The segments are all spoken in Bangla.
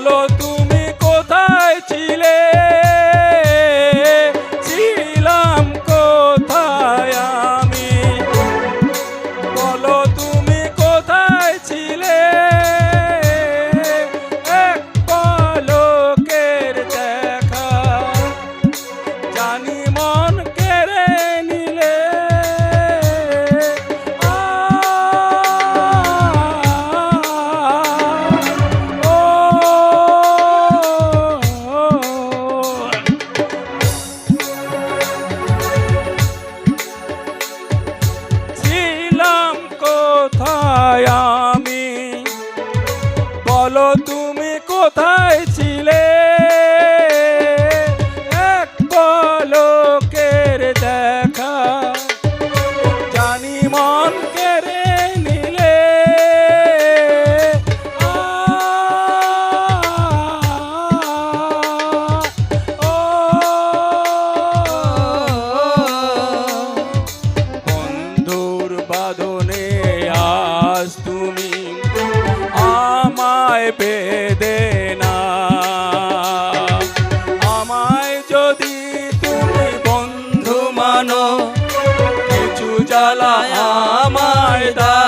বলো তুমি কোথায় ছিলে, ছিলাম কোথায় আমি, বলো তুমি কোথায় ছিলে, এক পলকের দেখা জানি মন কেড়ে নিলে। ছিলাম কোথায় আমি, বলো তুমি কোথায় ছিলে, এক পলকের দেখা জানি মন কেড়ে নিলে। বন্ধুর বাঁধনে আজ তুমি আমায় বেঁধে না, আমায় যদি তুমি বন্ধু মানো, কিছু জ্বালা আমায় দাও।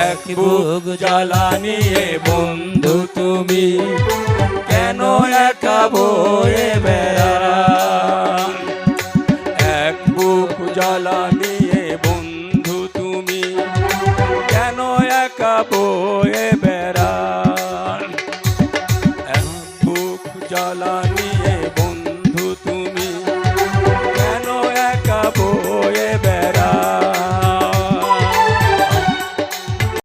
এক বুক জ্বালা নিয়ে বন্ধু তুমি কেন একা বয়ে বেড়াও, এক বুক জ্বালা নিয়ে বন্ধু তুমি কেন একা বয়ে বেড়াও, এক বুক জ্বালা নিয়ে